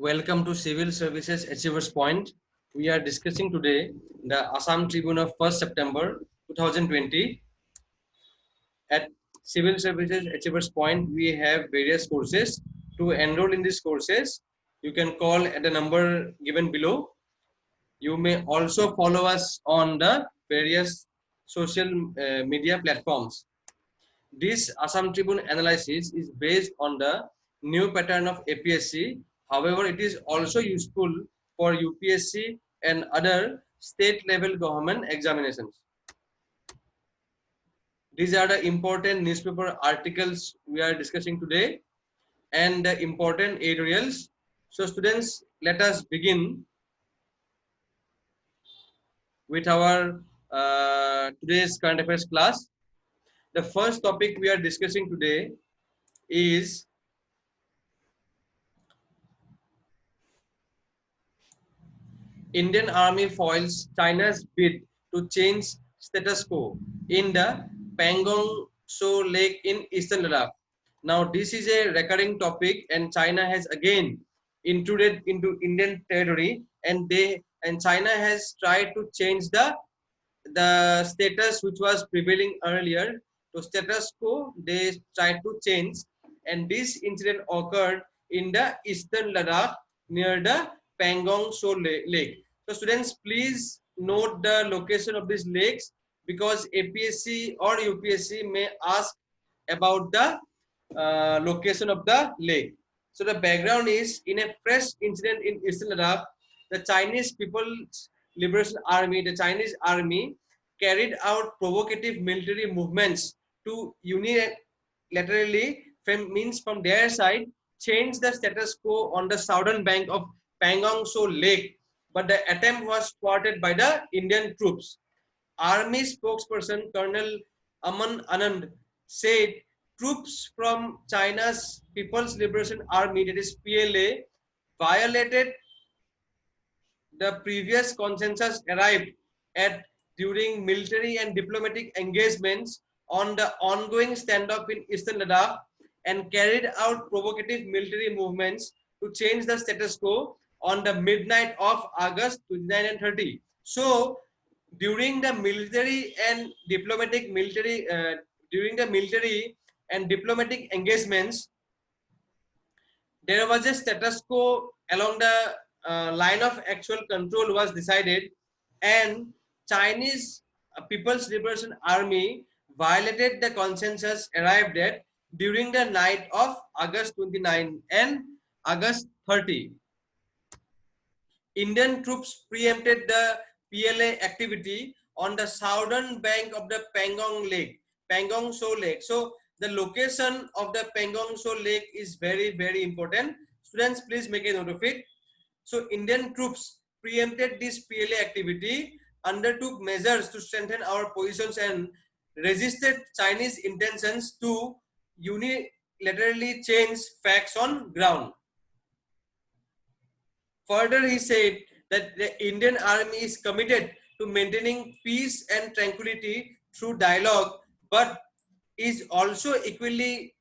Welcome to Civil Services Achievers Point. We are discussing today the Assam Tribune of 1st September 2020. At Civil Services Achievers Point, we have various courses. To enroll in these courses, you can call at the number given below. You may also follow us on the various social media platforms. This Assam Tribune analysis is based on the new pattern of APSC. However, it is also useful for UPSC and other state level government examinations. These are the important newspaper articles we are discussing today and the important editorials. So students, let us begin with our today's current affairs class. The first topic we are discussing today is Indian Army foils China's bid to change status quo in the Pangong Tso Lake in Eastern Ladakh. Now, this is a recurring topic, and China has again intruded into Indian territory, and China has tried to change the status which was prevailing earlier. To status quo, they tried to change, and this incident occurred in the Eastern Ladakh near the Pangong Tso Lake. So students, please note the location of these lakes because APSC or UPSC may ask about the location of the lake. So the background is, in a fresh incident in Eastern Ladakh, the Chinese People's Liberation Army, the Chinese army, carried out provocative military movements to unilaterally, from their side, change the status quo on the southern bank of Pangong Tso Lake, but the attempt was thwarted by the Indian troops. Army spokesperson Colonel Aman Anand said troops from China's People's Liberation Army, that is PLA, violated the previous consensus arrived at during military and diplomatic engagements on the ongoing standoff in Eastern Ladakh and carried out provocative military movements to change the status quo on the midnight of August 29 and 30. So, during the military and diplomatic engagements, there was a status quo along the line of actual control was decided, and Chinese People's Liberation Army violated the consensus arrived at during the night of August 29 and August 30. Indian troops preempted the PLA activity on the southern bank of the Pangong Tso Lake. So the location of the Pangong Tso Lake is very, very important. Students, please make a note of it. So Indian troops preempted this PLA activity, undertook measures to strengthen our positions and resisted Chinese intentions to unilaterally change facts on ground. Further, he said that the Indian Army is committed to maintaining peace and tranquility through dialogue, but is also equally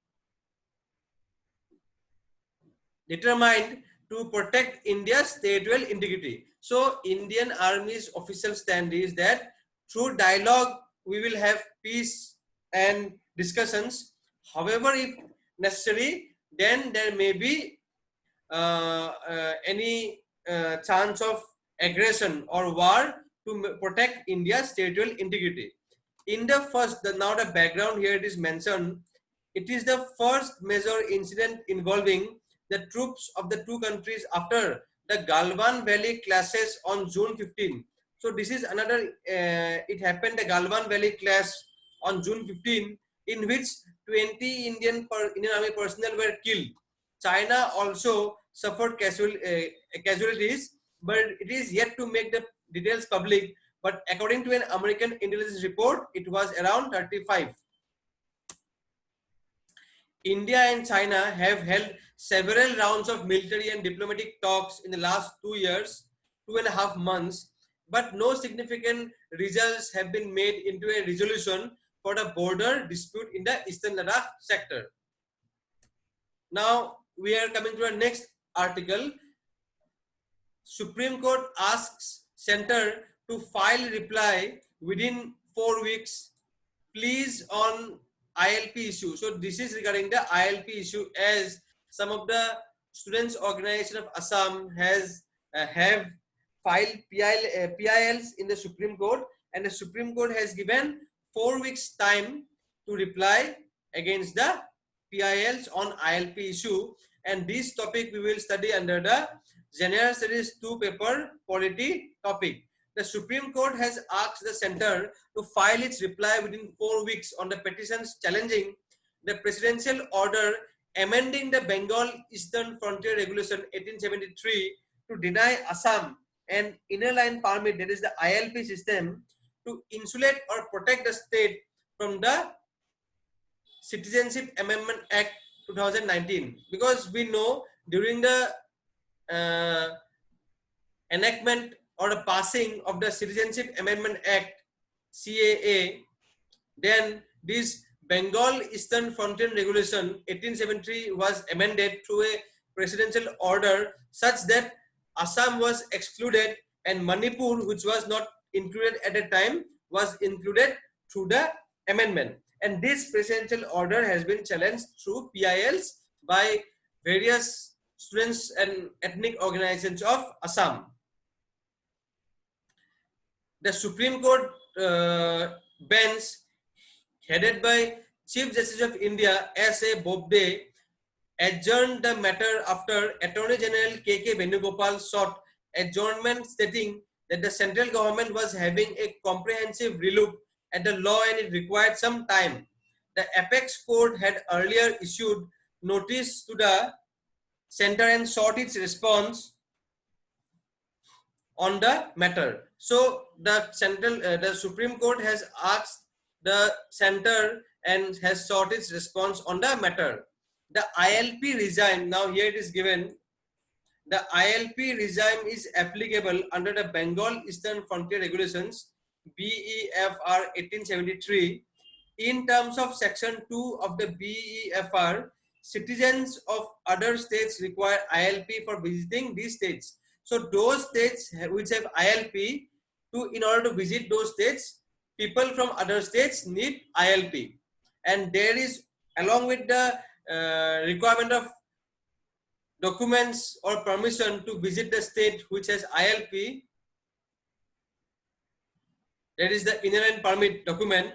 determined to protect India's territorial integrity. So, Indian Army's official stand is that through dialogue, we will have peace and discussions. However, if necessary, then there may be any chance of aggression or war to protect India's territorial integrity. In the first, now the background here it is mentioned, it is the first major incident involving the troops of the two countries after the Galwan Valley clashes on June 15. So this is another, it happened the Galwan Valley clash on June 15 in which 20 Indian Army personnel were killed. China also suffered casualties, but it is yet to make the details public. But according to an American intelligence report, it was around 35. India and China have held several rounds of military and diplomatic talks in the last 2 years, 2.5 months, but no significant results have been made into a resolution for the border dispute in the Eastern Ladakh sector. Now, we are coming to our next article. Supreme Court asks center to file reply within 4 weeks. Pleas on ILP issue. So this is regarding the ILP issue, as some of the students organization of Assam has have filed PILs in the Supreme Court, and the Supreme Court has given 4 weeks time to reply against the PILs on ILP issue. And this topic we will study under the General Studies 2 paper polity topic. The Supreme Court has asked the center to file its reply within 4 weeks on the petitions challenging the presidential order amending the Bengal Eastern Frontier Regulation 1873 to deny Assam an inner line permit, that is the ILP system, to insulate or protect the state from the Citizenship Amendment Act 2019. Because we know during the enactment or the passing of the Citizenship Amendment Act CAA, then this Bengal Eastern Frontier Regulation 1873 was amended through a presidential order such that Assam was excluded and Manipur, which was not included at the time, was included through the amendment. And this presidential order has been challenged through PILs by various students and ethnic organizations of Assam. The Supreme Court bench headed by Chief Justice of India S.A. Bobde adjourned the matter after Attorney General K.K. Venugopal sought adjournment, stating that the central government was having a comprehensive relook at the law and it required some time. The apex court had earlier issued notice to the center and sought its response on the matter. So the Supreme Court has asked the center and has sought its response on the matter. The ILP regime, now here it is given, the ILP regime is applicable under the Bengal Eastern Frontier Regulations BEFR 1873. In terms of section 2 of the BEFR, citizens of other states require ILP for visiting these states. So those states which have ILP, in order to visit those states, people from other states need ILP. And there is, along with the requirement of documents or permission to visit the state which has ILP, that is the inner line permit document.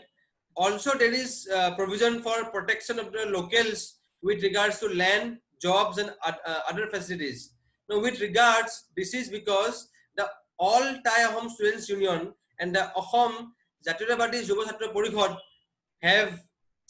Also there is provision for protection of the locals with regards to land, jobs and other facilities. Now with regards, this is because the All Thai Ahom Students Union and the Ahom Jatirabadi Yuva Chhatra Pariষদ have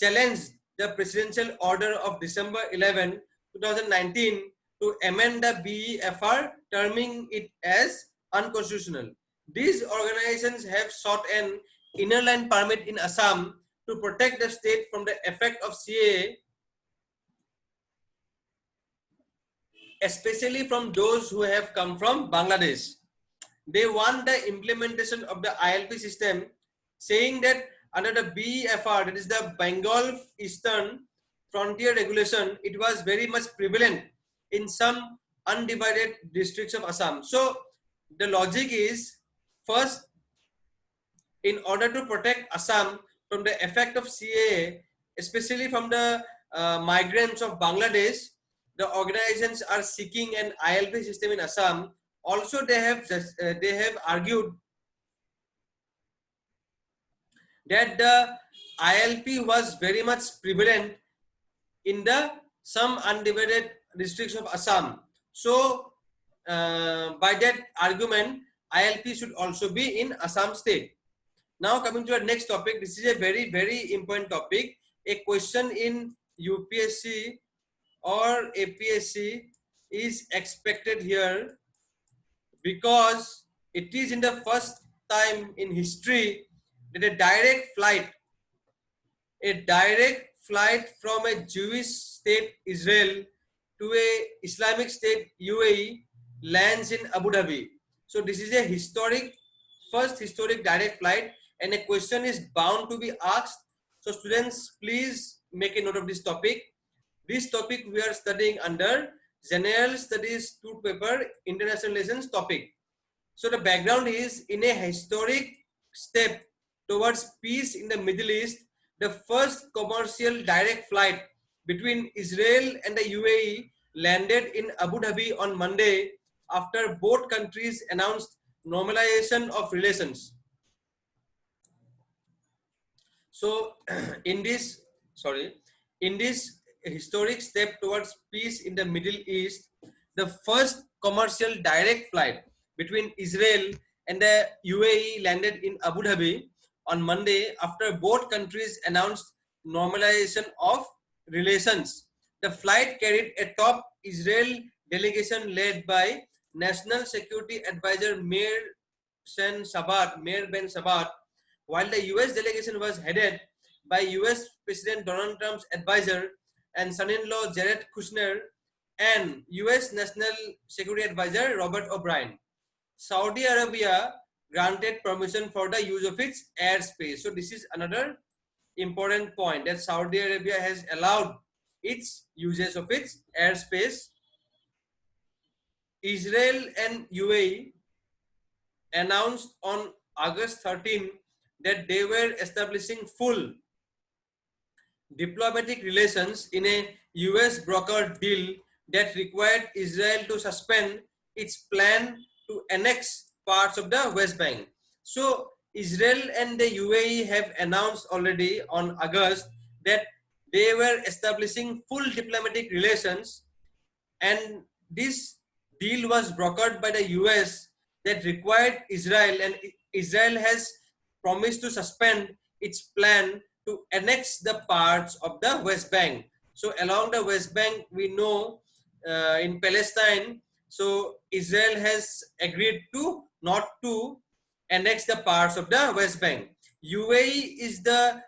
challenged the presidential order of December 11, 2019 to amend the BEFR, terming it as unconstitutional. These organizations have sought an inner line permit in Assam to protect the state from the effect of CAA, especially from those who have come from Bangladesh. They want the implementation of the ILP system, saying that under the BEFR, that is the Bengal Eastern Frontier Regulation, it was very much prevalent in some undivided districts of Assam. So the logic is, first, in order to protect Assam from the effect of CAA, especially from the migrants of Bangladesh, the organizations are seeking an ILP system in Assam. Also, they have argued that the ILP was very much prevalent in some undivided districts of Assam. So, by that argument, ILP should also be in Assam state. Now coming to our next topic, this is a very, very important topic. A question in UPSC or APSC is expected here because it is in the first time in history that a direct flight from a Jewish state Israel to a Islamic state UAE lands in Abu Dhabi. So this is a first historic direct flight, and a question is bound to be asked. So students, please make a note of this topic. This topic we are studying under General Studies 2 paper, International Relations topic. So the background is, in a historic step towards peace in the Middle East, the first commercial direct flight between Israel and the UAE landed in Abu Dhabi on Monday after both countries announced normalization of relations. So in this, in this historic step towards peace in the Middle East, the first commercial direct flight between Israel and the UAE landed in Abu Dhabi on Monday after both countries announced normalization of relations. The flight carried a top Israel delegation led by National Security Advisor Meir Ben Sabat, while the US delegation was headed by US President Donald Trump's advisor and son-in-law Jared Kushner and US National Security Advisor Robert O'Brien. Saudi Arabia granted permission for the use of its airspace. So this is another important point, that Saudi Arabia has allowed its usage of its airspace. Israel and UAE announced on August 13 that they were establishing full diplomatic relations in a US brokered deal that required Israel to suspend its plan to annex parts of the West Bank. So Israel and the UAE have announced already on August that they were establishing full diplomatic relations, and this deal was brokered by the US that required Israel, and Israel has promised to suspend its plan to annex the parts of the West Bank. So along the West Bank, we know in Palestine, so Israel has agreed to not to annex the parts of the West Bank. UAE is the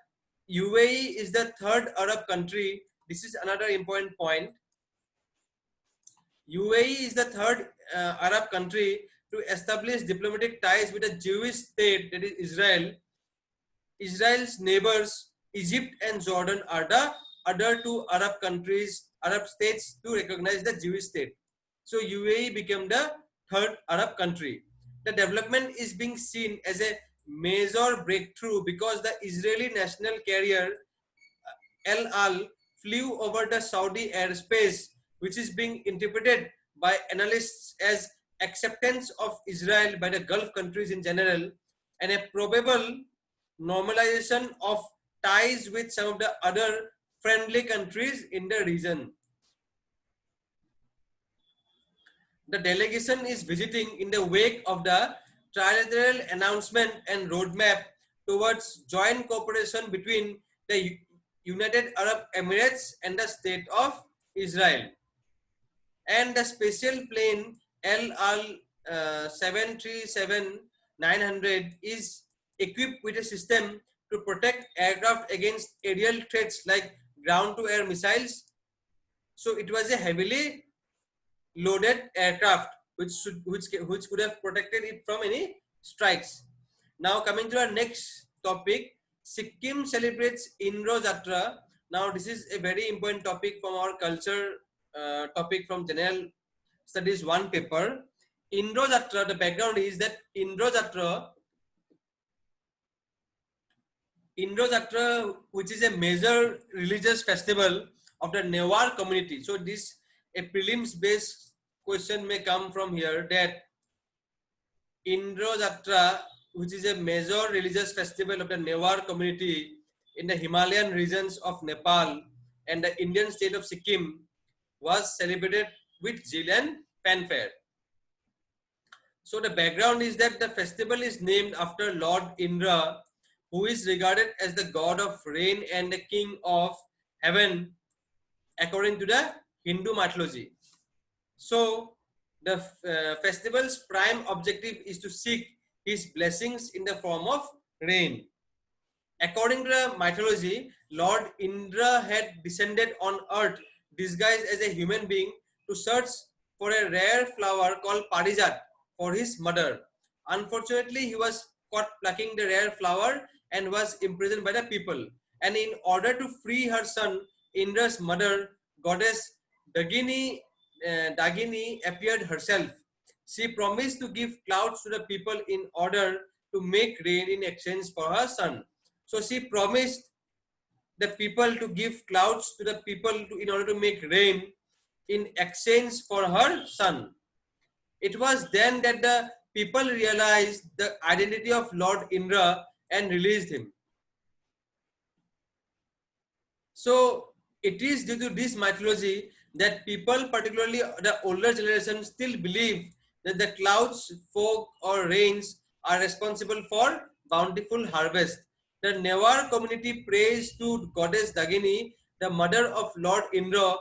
third Arab country. This is another important point. UAE is the third Arab country to establish diplomatic ties with a Jewish state, that is Israel. Israel's neighbors, Egypt and Jordan, are the other two Arab states to recognize the Jewish state. So UAE became the third Arab country. The development is being seen as a major breakthrough because the Israeli national carrier El Al flew over the Saudi airspace, which is being interpreted by analysts as acceptance of Israel by the Gulf countries in general and a probable normalization of ties with some of the other friendly countries in the region. The delegation is visiting in the wake of the trilateral announcement and roadmap towards joint cooperation between the United Arab Emirates and the State of Israel. And the special plane LR 737-900 is equipped with a system to protect aircraft against aerial threats like ground-to-air missiles. So it was a heavily loaded aircraft which could have protected it from any strikes. Now coming to our next topic, Sikkim celebrates Indra Jatra. Now this is a very important topic from our culture topic from General Studies 1 paper. Indra Jatra, the background is that Indra Jatra, which is a major religious festival of the Newar community. So this, a prelims based question may come from here, that Indra Jatra, which is a major religious festival of the Newar community in the Himalayan regions of Nepal and the Indian state of Sikkim, was celebrated with zeal and fanfare. So the background is that the festival is named after Lord Indra, who is regarded as the god of rain and the king of heaven according to the Hindu mythology. So the festival's prime objective is to seek his blessings in the form of rain. According to the mythology, Lord Indra had descended on earth disguised as a human being to search for a rare flower called parijat for his mother. Unfortunately, he was caught plucking the rare flower and was imprisoned by the people. And in order to free her son, Indra's mother, goddess Dagini, Dagini appeared herself. She promised to give clouds to the people in order to make rain in exchange for her son. So she promised the people to give clouds to the people in order to make rain in exchange for her son. It was then that the people realized the identity of Lord Indra and released him. So it is due to this mythology that people, particularly the older generation, still believe that the clouds, fog, or rains are responsible for bountiful harvest. The Newar community prays to goddess Dagini, the mother of Lord Indra,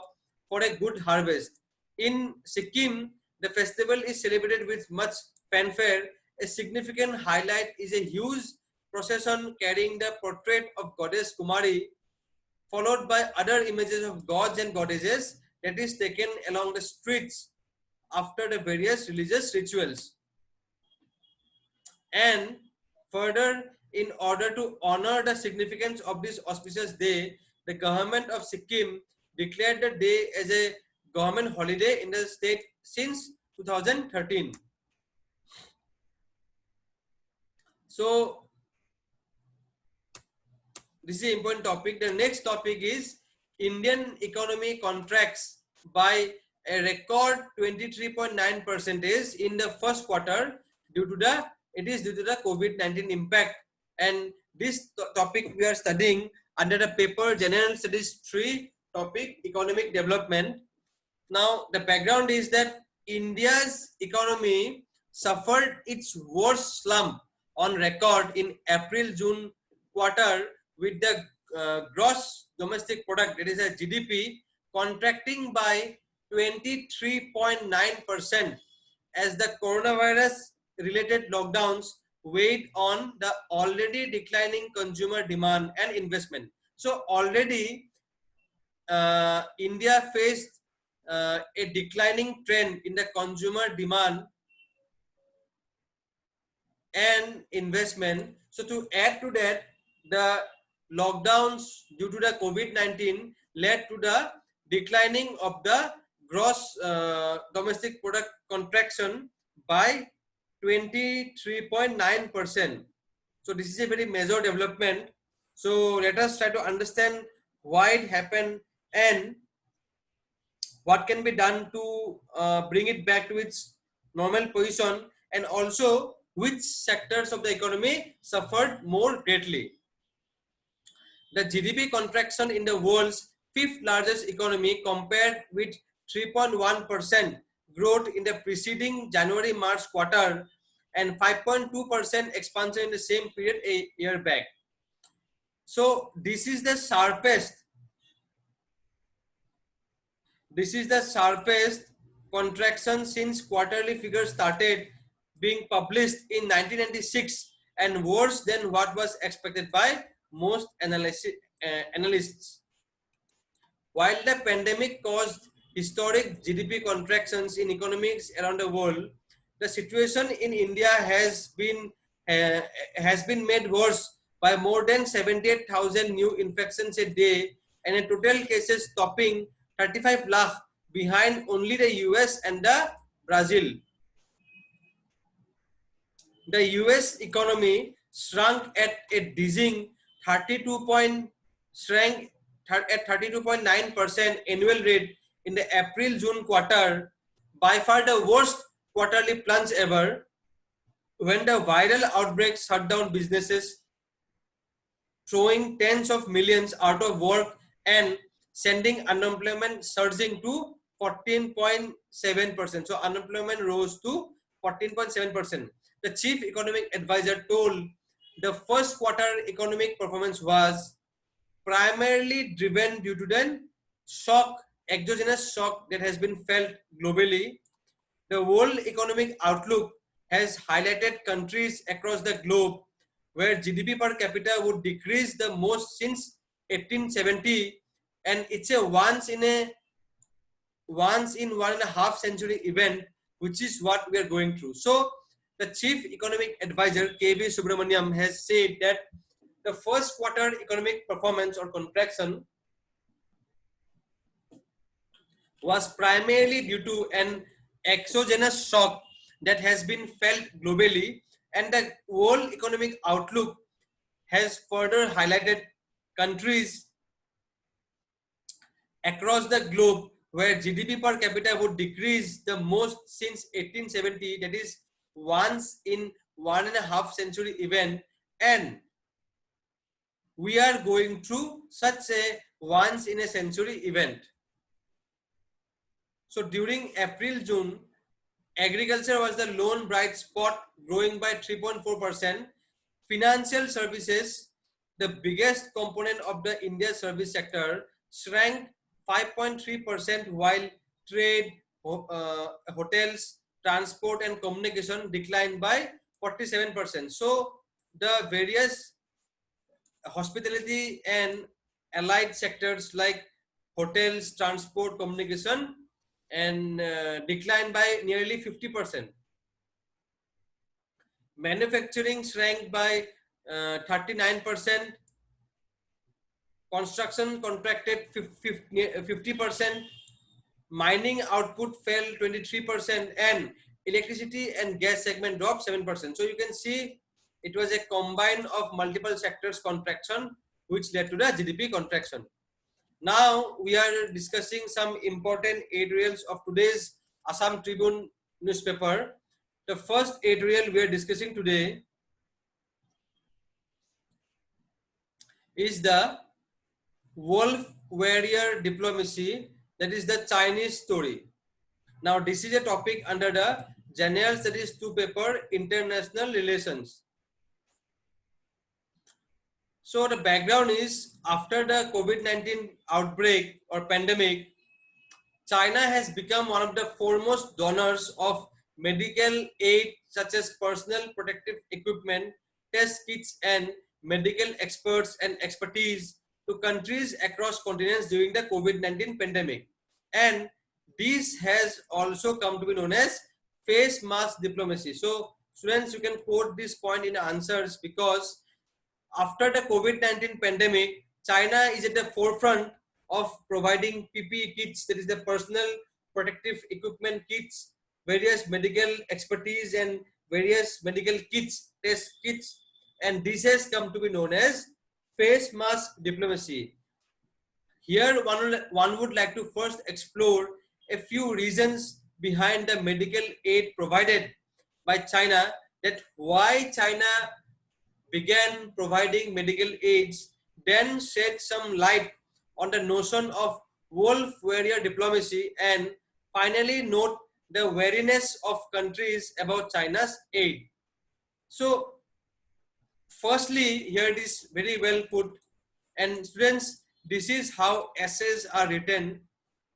for a good harvest. In Sikkim, the festival is celebrated with much fanfare. A significant highlight is a huge procession carrying the portrait of goddess Kumari, followed by other images of gods and goddesses, that is taken along the streets after the various religious rituals. And further, in order to honor the significance of this auspicious day, the government of Sikkim declared the day as a government holiday in the state since 2013. So this is an important topic. The next topic is Indian economy contracts by a record 23.9% in the first quarter due to the COVID-19 impact. And this topic we are studying under the paper General Studies 3 topic economic development. Now the background is that India's economy suffered its worst slump on record in April-June quarter, with the gross domestic product, that is a GDP, contracting by 23.9% as the coronavirus related lockdowns weighed on the already declining consumer demand and investment. So already India faced a declining trend in the consumer demand and investment. So to add to that, the lockdowns due to the COVID-19 led to the declining of the gross domestic product contraction by 23.9%. So this is a very major development. So let us try to understand why it happened and what can be done to bring it back to its normal position, and also which sectors of the economy suffered more greatly. The GDP contraction in the world's fifth largest economy compared with 3.1% growth in the preceding January-March quarter and 5.2% expansion in the same period a year back. So this is the sharpest contraction since quarterly figures started being published in 1996 and worse than what was expected by most analysts. While the pandemic caused historic GDP contractions in economies around the world, the situation in India has been made worse by more than 78,000 new infections a day and a total cases topping 35 lakh, behind only the US and the Brazil. The US economy shrunk at a dizzying 32.9% annual rate in the April-June quarter, by far the worst quarterly plunge ever, when the viral outbreaks shut down businesses, throwing tens of millions out of work and sending unemployment surging to 14.7%. So unemployment rose to 14.7%. The chief economic advisor told the first quarter economic performance was primarily driven due to the exogenous shock that has been felt globally. The World Economic Outlook has highlighted countries across the globe where GDP per capita would decrease the most since 1870, and it's a once in 1.5 century event, which is what we are going through. So the chief economic advisor KB Subramaniam has said that the first quarter economic performance or contraction was primarily due to an exogenous shock that has been felt globally, and the world economic outlook has further highlighted countries across the globe where GDP per capita would decrease the most since 1870, that is once in 1.5 century event, and we are going through such a once in a century event. So during April-June, agriculture was the lone bright spot, growing by 3.4%. Financial services, the biggest component of the India service sector, shrank 5.3%, while trade, hotels, transport and communication declined by 47%. So the various hospitality and allied sectors like hotels, transport, communication and declined by nearly 50%. Manufacturing shrank by 39%. Construction contracted 50%. Mining output fell 23%, and electricity and gas segment dropped 7%. So you can see it was a combine of multiple sectors contraction which led to the GDP contraction. Now we are discussing some important editorials of today's Assam Tribune newspaper. The first editorial we are discussing today is the Wolf Warrior Diplomacy, that is the Chinese story. Now this is a topic under the General Studies 2 paper, International Relations. So the background is, after the COVID-19 outbreak or pandemic, China has become one of the foremost donors of medical aid such as personal protective equipment, test kits and medical experts and expertise to countries across continents during the COVID-19 pandemic. And this has also come to be known as face mask diplomacy. So students, you can quote this point in answers, because after the COVID-19 pandemic, China is at the forefront of providing PPE kits, that is the personal protective equipment kits, various medical expertise and various medical kits, test kits, and this has come to be known as face mask diplomacy. Here one would like to first explore a few reasons behind the medical aid provided by China, that why China began providing medical aids, then shed some light on the notion of wolf warrior diplomacy, and finally note the wariness of countries about China's aid. So firstly, here it is very well put, and students, this is how essays are written.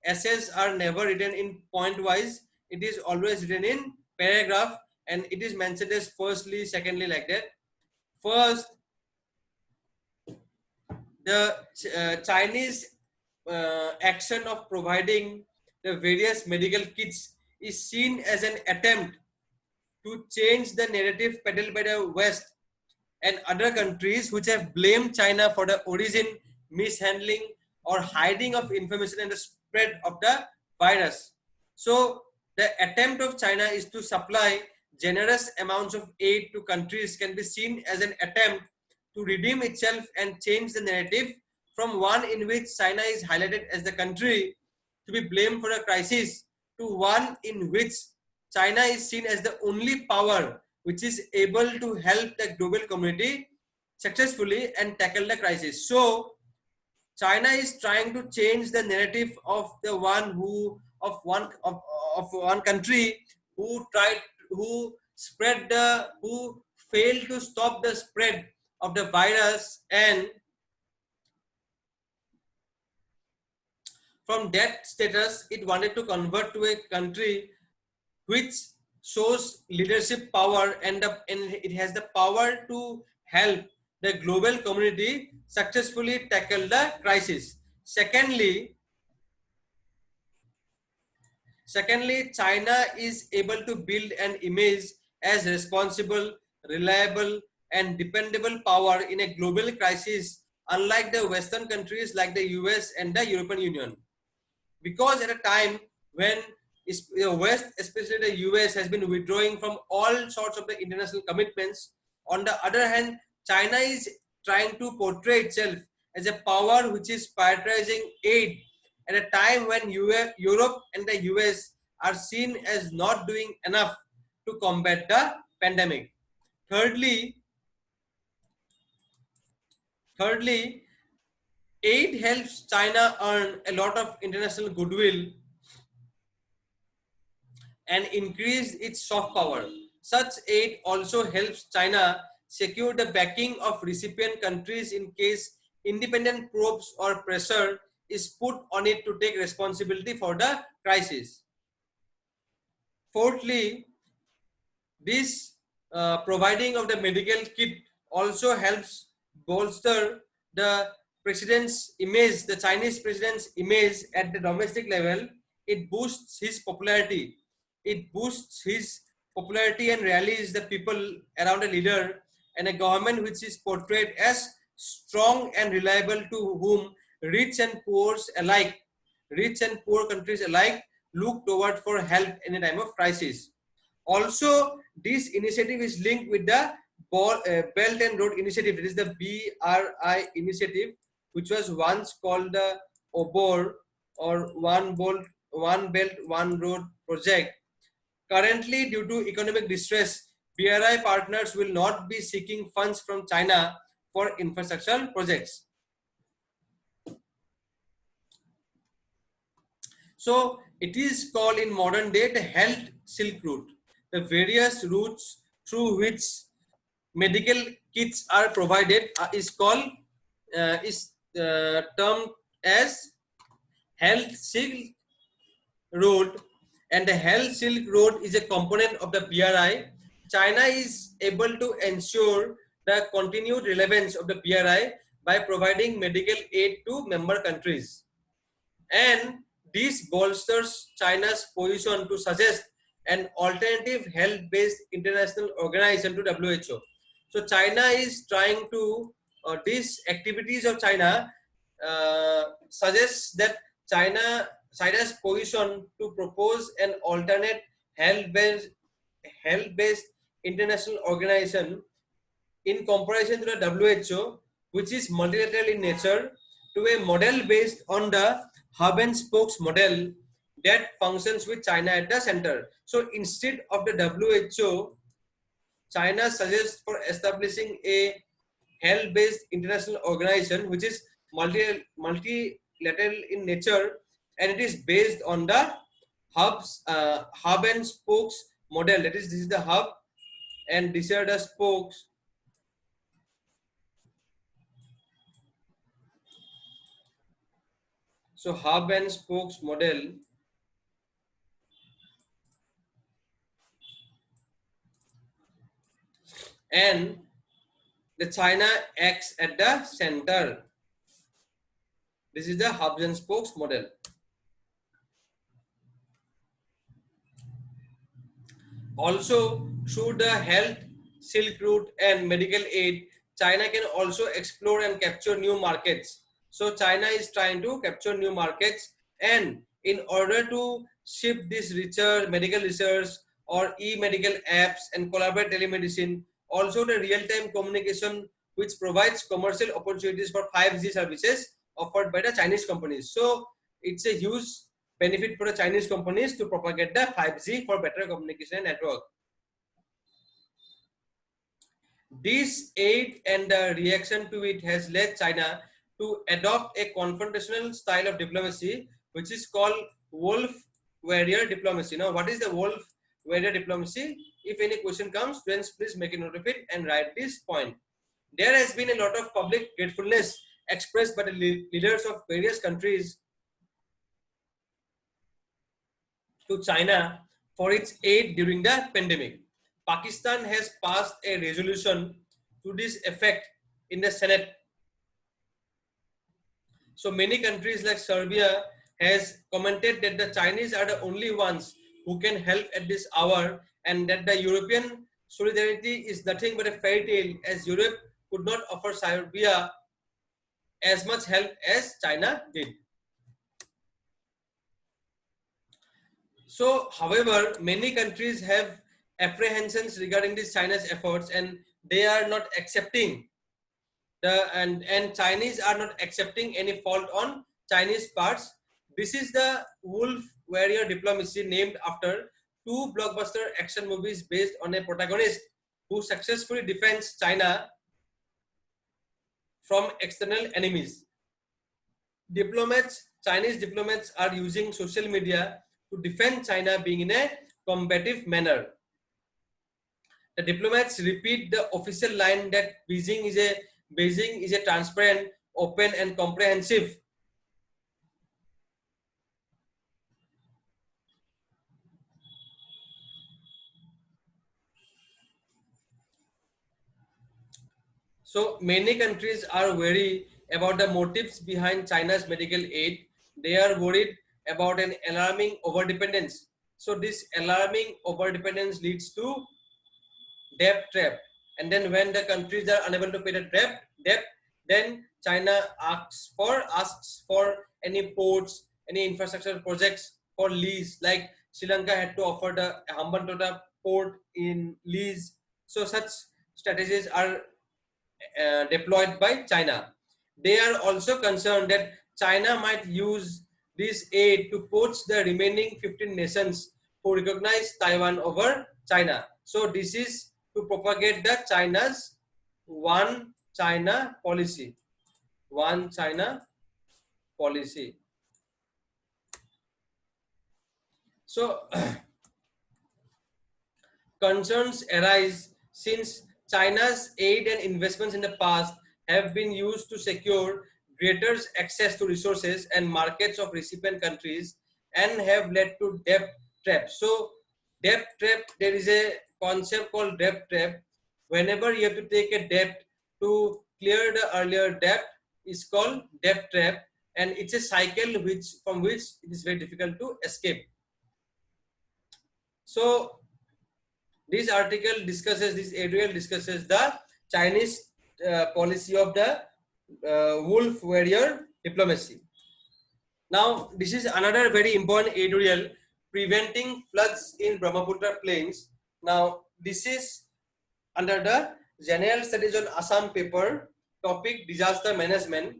Essays are never written in point wise, it is always written in paragraph, and it is mentioned as firstly, secondly, like that. First, the Chinese action of providing the various medical kits is seen as an attempt to change the narrative peddled by the West and other countries which have blamed China for the origin, mishandling or hiding of information and the spread of the virus. So the attempt of China is to supply generous amounts of aid to countries can be seen as an attempt to redeem itself and change the narrative from one in which China is highlighted as the country to be blamed for a crisis to one in which China is seen as the only power which is able to help the global community successfully and tackle the crisis. So China is trying to change the narrative of the one who of one country who failed to stop the spread of the virus, and from that status it wanted to convert to a country which shows leadership power and it has the power to help the global community successfully tackle the crisis. Secondly, China is able to build an image as responsible, reliable and dependable power in a global crisis, unlike the Western countries like the US and the European Union. because at a time when the West, especially the US, has been withdrawing from all sorts of the international commitments. On the other hand, China is trying to portray itself as a power which is prioritizing aid at a time when Europe and the US are seen as not doing enough to combat the pandemic. Thirdly, aid helps China earn a lot of international goodwill and increase its soft power. Such aid also helps China secure the backing of recipient countries in case independent probes or pressure is put on it to take responsibility for the crisis. Fourthly, this providing of the medical kit also helps bolster the president's image, the Chinese president's image at the domestic level. It boosts his popularity. It boosts his popularity and rallies the people around a leader and a government which is portrayed as strong and reliable, to whom rich and poor alike, rich and poor countries alike look toward for help in a time of crisis. Also, this initiative is linked with the Belt and Road Initiative. It is the BRI initiative, which was once called the OBOR, or One Belt, One Road project. Currently, due to economic distress, BRI partners will not be seeking funds from China for infrastructure projects. So it is called in modern day the Health Silk Route. The various routes through which medical kits are provided is called termed as Health Silk Road, and the Health Silk Road is a component of the BRI. China is able to ensure the continued relevance of the BRI by providing medical aid to member countries, and this bolsters China's position to suggest an alternative health-based international organization to WHO. So China is trying to, these activities of China suggests that China's position to propose an alternate health-based international organization in comparison to the WHO, which is multilateral in nature, to a model based on the hub and spokes model that functions with China at the center. So instead of the WHO, China suggests for establishing a health-based international organization which is multilateral in nature, and it is based on the hub and spokes model. That is, this is the hub and these are the spokes. So hub and spokes model, and the China acts at the center. This is the hubs and spokes model. Also, through the health silk route and medical aid, China can also explore and capture new markets. So China is trying to capture new markets, and in order to ship this research, medical research, or e-medical apps and collaborate telemedicine, also the real-time communication which provides commercial opportunities for 5G services offered by the Chinese companies. So it's a huge benefit for the Chinese companies to propagate the 5G for better communication network. This aid and the reaction to it has led China to adopt a confrontational style of diplomacy, which is called wolf warrior diplomacy. Now, what is the wolf warrior diplomacy? If any question comes, friends, please make a note of it and write this point. There has been a lot of public gratefulness expressed by the leaders of various countries to China for its aid during the pandemic. Pakistan has passed a resolution to this effect in the Senate. So many countries like Serbia has commented that the Chinese are the only ones who can help at this hour, and that the European solidarity is nothing but a fairy tale, as Europe could not offer Serbia as much help as China did. So, however, many countries have apprehensions regarding this China's efforts, and they are not accepting and Chinese are not accepting any fault on Chinese parts. This is the wolf warrior diplomacy, named after two blockbuster action movies based on a protagonist who successfully defends China from external enemies. Chinese diplomats are using social media to defend China being in a combative manner. The diplomats repeat the official line that Beijing is a transparent, open, and comprehensive. So many countries are wary about the motives behind China's medical aid. They are worried about an alarming overdependence. So this alarming overdependence leads to debt trap. And then when the countries are unable to pay the debt, then China asks for any ports, any infrastructure projects for lease. Like Sri Lanka had to offer the Hambantota port in lease. So such strategies are deployed by China. They are also concerned that China might use this aid to poach the remaining 15 nations who recognize Taiwan over China. So this is to propagate the China's one China policy. One China policy. So concerns arise since China's aid and investments in the past have been used to secure greater access to resources and markets of recipient countries and have led to debt trap. So, debt trap, there is a concept called debt trap. Whenever you have to take a debt to clear the earlier debt, is called debt trap, and it's a cycle from which it is very difficult to escape. So, this editorial discusses the Chinese policy of the wolf warrior diplomacy. Now, this is another very important editorial, preventing floods in Brahmaputra plains. Now, this is under the General Studies on Assam paper, topic disaster management.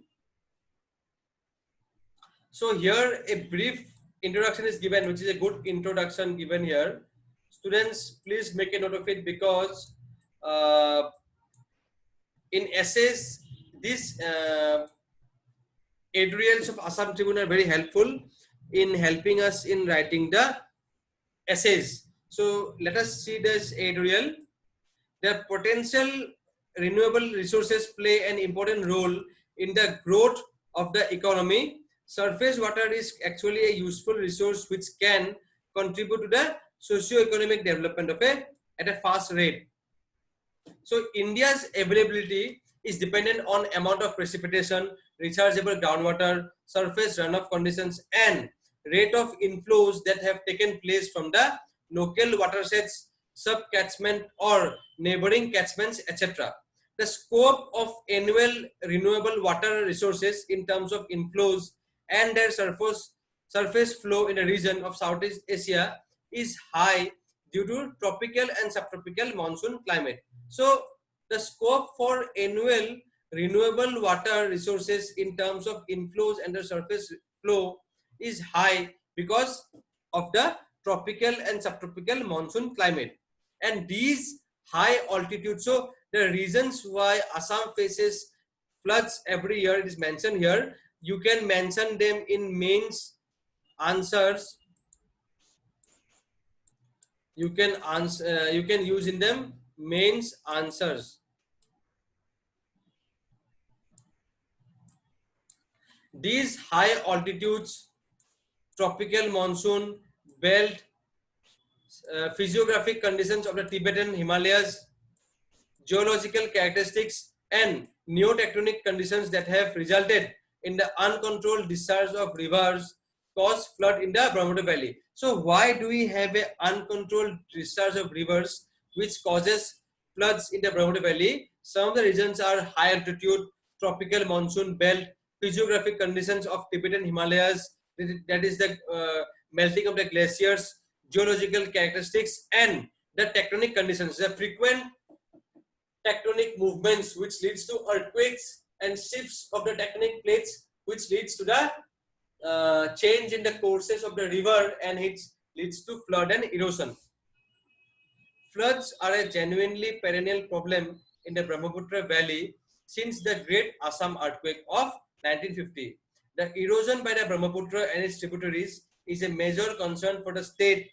So here a brief introduction is given, which is a good introduction given here. Students, please make a note of it, because in essays, these editorials of Assam Tribune are very helpful in helping us in writing the essays. So let us see this editorial. The potential renewable resources play an important role in the growth of the economy. Surface water is actually a useful resource which can contribute to the socio-economic development of at a fast rate. So India's availability is dependent on amount of precipitation, rechargeable groundwater, surface runoff conditions, and rate of inflows that have taken place from the local watersheds, sub-catchment or neighboring catchments, etc. The scope of annual renewable water resources in terms of inflows and their surface flow in a region of Southeast Asia is high due to tropical and subtropical monsoon climate. So the scope for annual renewable water resources in terms of inflows and the surface flow is high because of the tropical and subtropical monsoon climate. And these high altitude, so the reasons why Assam faces floods every year, it is mentioned here. You can mention them in mains answers. You can use in them mains answers. These high altitudes, tropical monsoon belt, physiographic conditions of the Tibetan Himalayas, geological characteristics, and neotectonic conditions that have resulted in the uncontrolled discharge of rivers cause flood in the Brahmaputra Valley. So why do we have an uncontrolled discharge of rivers which causes floods in the Brahmaputra Valley? Some of the reasons are high altitude, tropical monsoon belt, physiographic conditions of Tibetan Himalayas, that is the melting of the glaciers, geological characteristics and the tectonic conditions. The frequent tectonic movements which leads to earthquakes and shifts of the tectonic plates, which leads to the change in the courses of the river, and it leads to flood and erosion. Floods are a genuinely perennial problem in the Brahmaputra Valley since the Great Assam earthquake of 1950. The erosion by the Brahmaputra and its tributaries is a major concern for the state,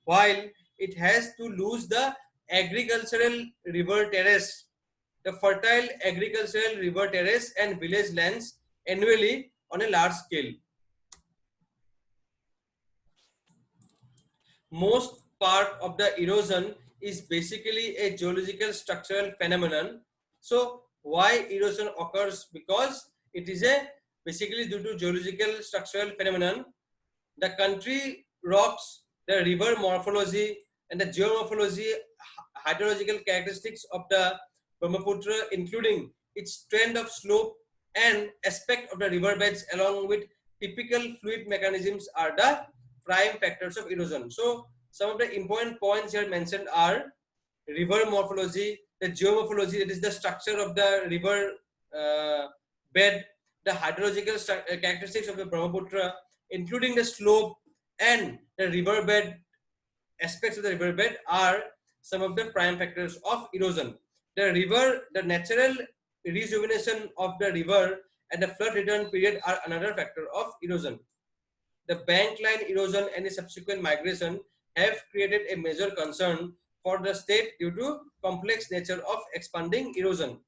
while it has to lose the agricultural river terrace, the fertile agricultural river terrace and village lands annually on a large scale. Most part of the erosion is basically a geological structural phenomenon. So why erosion occurs? Because it is a basically due to geological structural phenomenon. The country rocks, the river morphology and the geomorphology, hydrological characteristics of the Brahmaputra, including its trend of slope and aspect of the riverbeds along with typical fluid mechanisms are the prime factors of erosion. So some of the important points here mentioned are river morphology, the geomorphology, that is the structure of the river bed, the hydrological characteristics of the Brahmaputra, including the slope and the riverbed aspects of the riverbed are some of the prime factors of erosion. The river, the natural rejuvenation of the river and the flood return period are another factor of erosion. The bank line erosion and the subsequent migration have created a major concern for the state due to complex nature of expanding erosion.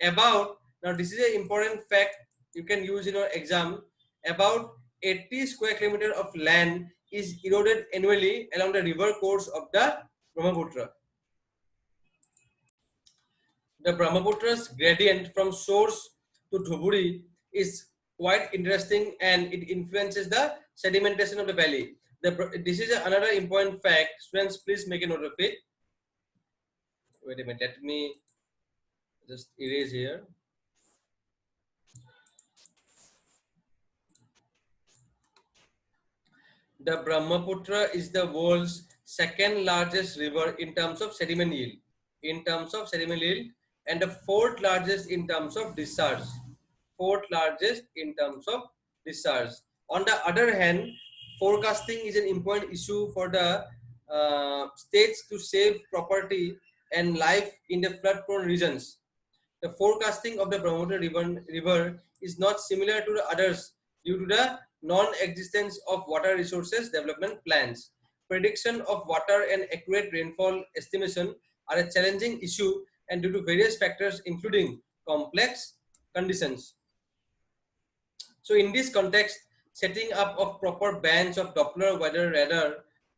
Now this is an important fact you can use in your exam. About 80 square kilometer of land is eroded annually along the river course of the Brahmaputra. The Brahmaputra's gradient from source to Dhuburi is quite interesting and it influences the sedimentation of the valley. This is another important fact. Students, please make a note of it. Wait a minute, let me just erase here. The Brahmaputra is the world's second largest river in terms of sediment yield. And the fourth largest in terms of discharge. On the other hand, forecasting is an important issue for the states to save property and life in the flood-prone regions. The forecasting of the Brahmaputra river is not similar to the others due to the non-existence of water resources development plans. Prediction of water and accurate rainfall estimation are a challenging issue and due to various factors including complex conditions. So in this context, setting up of proper bands of Doppler weather radar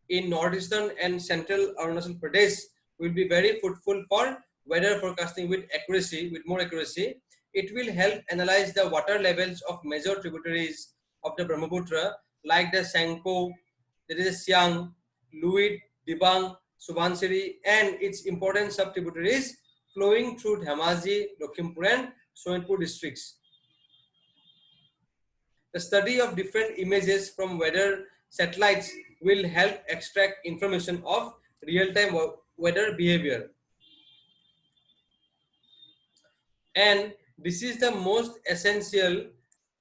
in northeastern and central Arunachal Pradesh will be very fruitful for weather forecasting with more accuracy. It will help analyze the water levels of major tributaries of the Brahmaputra like the Sangpo, there is Siang, Luit, Dibang, Subansiri and its important sub-tributaries flowing through Dhemaji, Lakhimpur and Sonitpur districts. The study of different images from weather satellites will help extract information of real-time weather behavior. And this is the most essential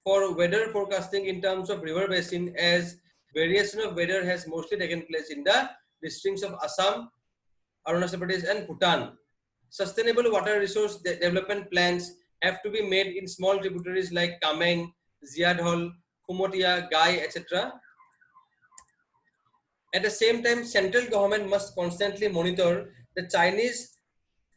for weather forecasting in terms of river basin, as variation of weather has mostly taken place in the districts of Assam, Arunachal Pradesh and Bhutan. Sustainable water resource development plans have to be made in small tributaries like Kameng, Ziadhol, Kumotia, Gai, etc. At the same time, central government must constantly monitor the Chinese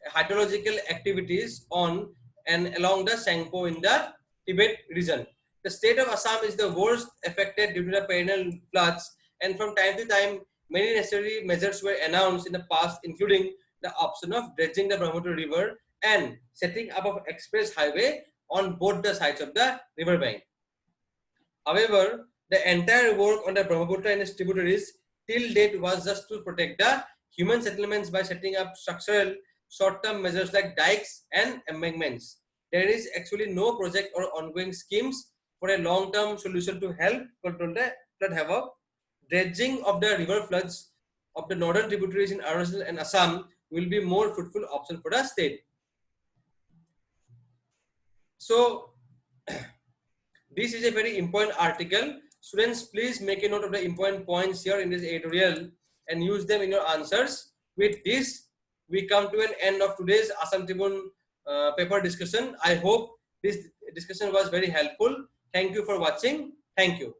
hydrological activities on and along the Sangpo in the Tibet region. The state of Assam is the worst affected due to the perennial floods, and from time to time, many necessary measures were announced in the past, including the option of dredging the Brahmaputra river and setting up of express highway on both the sides of the riverbank. However, the entire work on the Brahmaputra and its tributaries till date was just to protect the human settlements by setting up structural short-term measures like dikes and embankments. There is actually no project or ongoing schemes for a long-term solution to help control the flood havoc dredging of the river floods of the northern tributaries in Arunachal and Assam will be more fruitful option for the state. So this is a very important article. Students, please make a note of the important points here in this editorial and use them in your answers. With this, we come to an end of today's Assam Tribune paper discussion. I hope this discussion was very helpful. Thank you for watching. Thank you.